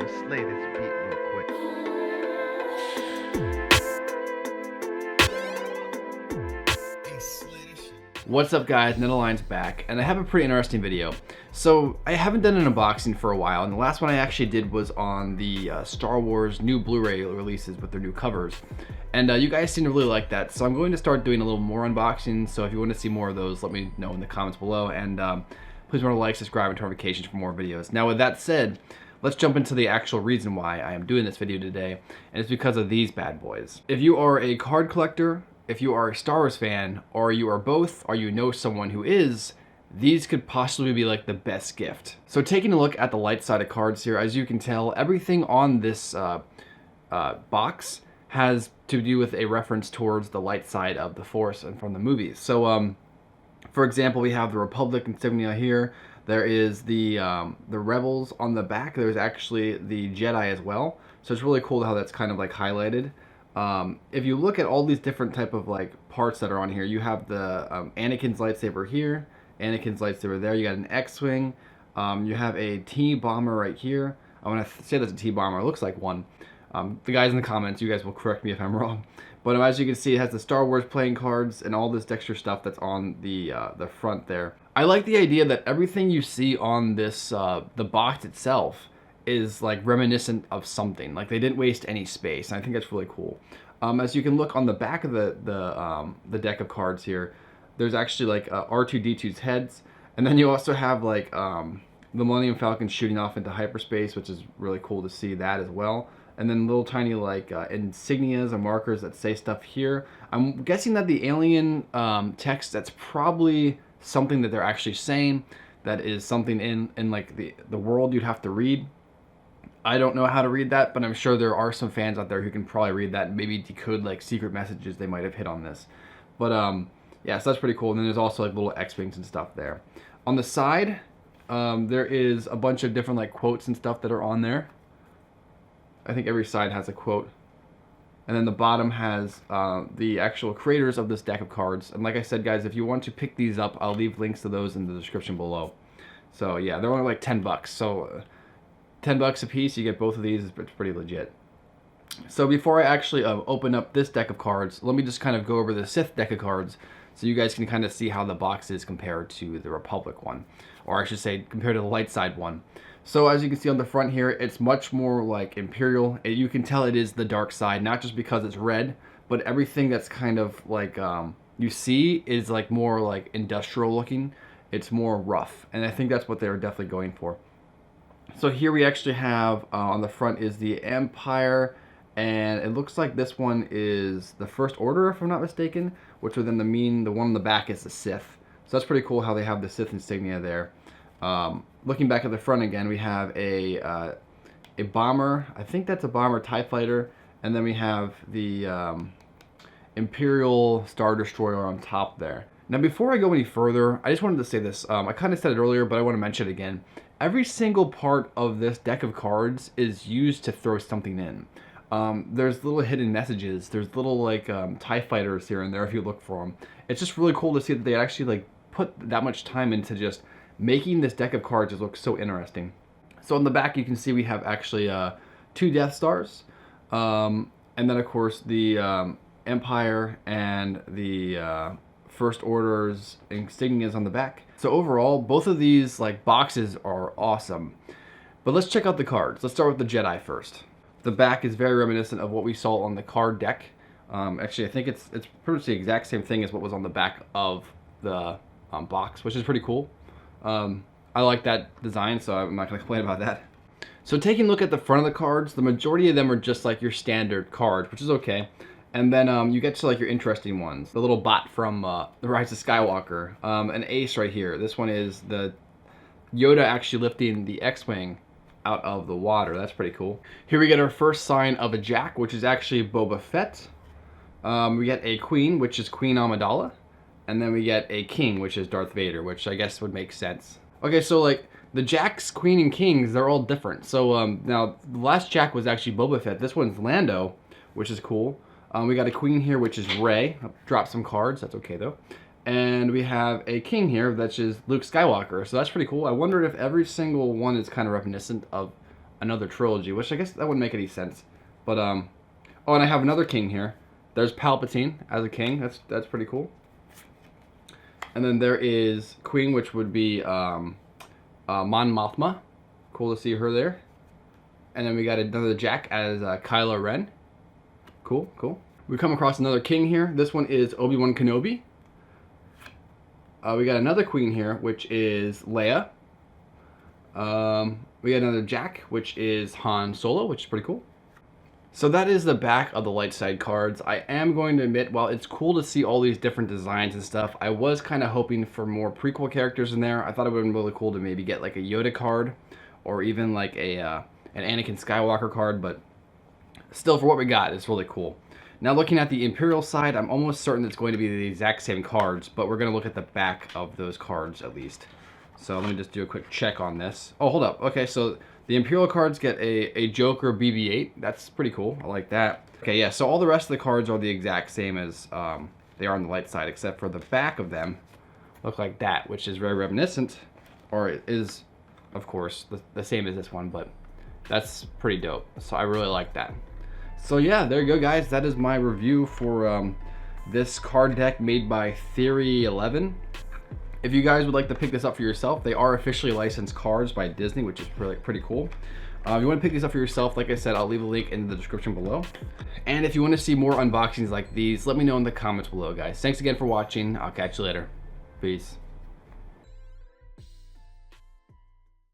gonna slay this beat real quick. What's up guys, Netaline's back, and I have a pretty interesting video. So I haven't done an unboxing for a while, and the last one I actually did was on the Star Wars new Blu-ray releases with their new covers. And you guys seem to really like that, so I'm going to start doing a little more unboxings, so if you want to see more of those, let me know in the comments below, and please remember to like, subscribe, and turn notifications for more videos. Now with that said, let's jump into the actual reason why I am doing this video today, and it's because of these bad boys. If you are a card collector, if you are a Star Wars fan, or you are both, or you know someone who is, these could possibly be like the best gift. So taking a look at the light side of cards here, as you can tell, everything on this box has to do with a reference towards the light side of the Force and from the movies. So for example, we have the Republic insignia here. There is the Rebels on the back. There's actually the Jedi as well. So it's really cool how that's kind of like highlighted. If you look at all these different type of like parts that are on here, you have the Anakin's lightsaber here, Anakin's lightsaber there. You got an X-wing. You have a T-bomber right here. I'm gonna say that's a T-bomber. It looks like one. The guys in the comments, you guys will correct me if I'm wrong. But as you can see, it has the Star Wars playing cards and all this extra stuff that's on the front there. I like the idea that everything you see on this the box itself is like reminiscent of something. Like they didn't waste any space, and I think that's really cool. As you can look on the back of the deck of cards here, there's actually like R2-D2's heads, and then you also have like the Millennium Falcon shooting off into hyperspace, which is really cool to see that as well. And then little tiny like insignias and markers that say stuff here. I'm guessing that the alien text, that's probably something that they're actually saying. That is something in like the world you'd have to read. I don't know how to read that, but I'm sure there are some fans out there who can probably read that and maybe decode like secret messages they might have hit on this. But yeah, so that's pretty cool. And then there's also like little X-wings and stuff there. On the side, there is a bunch of different like quotes and stuff that are on there. I think every side has a quote. And then the bottom has the actual creators of this deck of cards. And like I said, guys, if you want to pick these up, I'll leave links to those in the description below. So yeah, they're only like 10 bucks. So 10 bucks a piece, you get both of these. It's pretty legit. So before I actually open up this deck of cards, let me just kind of go over the Sith deck of cards so you guys can kind of see how the box is compared to the Republic one. Or I should say, compared to the light side one. So as you can see on the front here, it's much more like Imperial. You can tell it is the dark side, not just because it's red, but everything that's kind of like you see is like more like industrial looking. It's more rough, and I think that's what they were definitely going for. So here we actually have on the front is the Empire, and it looks like this one is the First Order, if I'm not mistaken, which would then mean the one on the back is the Sith. So that's pretty cool how they have the Sith insignia there. Looking back at the front again, we have a bomber. I think that's a bomber TIE fighter, and then we have the Imperial Star Destroyer on top there. Now before I go any further, I just wanted to say this. I kind of said it earlier, but I want to mention it again. Every single part of this deck of cards is used to throw something in. There's little hidden messages. There's little like TIE fighters here and there if you look for them. It's just really cool to see that they actually like put that much time into just making this deck of cards just look so interesting. So on the back you can see we have actually 2 Death Stars, and then of course the Empire and the First Order's insignias on the back. So overall, both of these like boxes are awesome. But let's check out the cards. Let's start with the Jedi first. The back is very reminiscent of what we saw on the card deck. Actually, I think it's pretty much the exact same thing as what was on the back of the box, which is pretty cool. I like that design, so I'm not going to complain about that. So taking a look at the front of the cards, the majority of them are just like your standard cards, which is okay. And then you get to like your interesting ones. The little bot from The Rise of Skywalker. An ace right here. This one is the Yoda actually lifting the X-wing out of the water. That's pretty cool. Here we get our first sign of a Jack, which is actually Boba Fett. We get a Queen, which is Queen Amidala. And then we get a King, which is Darth Vader, which I guess would make sense. Okay, so like the Jacks, Queen, and Kings, they're all different. So now the last Jack was actually Boba Fett. This one's Lando, which is cool. We got a Queen here, which is Rey. Drop some cards. That's okay, though. And we have a king here, that's just Luke Skywalker. So that's pretty cool. I wondered if every single one is kind of reminiscent of another trilogy, which I guess that wouldn't make any sense. But oh, and I have another king here. There's Palpatine as a king. That's pretty cool. And then there is Queen, which would be Mon Mothma. Cool to see her there. And then we got another Jack as Kylo Ren. Cool, cool. We come across another king here. This one is Obi-Wan Kenobi. We got another queen here, which is Leia. We got another Jack, which is Han Solo, which is pretty cool. So that is the back of the light side cards. I am going to admit, while it's cool to see all these different designs and stuff, I was kind of hoping for more prequel characters in there. I thought it would have been really cool to maybe get like a Yoda card, or even like an Anakin Skywalker card, but still, for what we got, it's really cool. Now looking at the Imperial side, I'm almost certain it's going to be the exact same cards, but we're going to look at the back of those cards at least. So let me just do a quick check on this. Oh, hold up. Okay, so the Imperial cards get a Joker BB-8. That's pretty cool. I like that. Okay, yeah, so all the rest of the cards are the exact same as they are on the light side, except for the back of them look like that, which is very reminiscent, or it is, of course, the same as this one, but that's pretty dope. So I really like that. So yeah, there you go, guys. That is my review for this card deck made by Theory 11. If you guys would like to pick this up for yourself, they are officially licensed cards by Disney, which is pretty cool. If you want to pick these up for yourself, like I said, I'll leave a link in the description below. And if you want to see more unboxings like these, let me know in the comments below, guys. Thanks again for watching. I'll catch you later. Peace.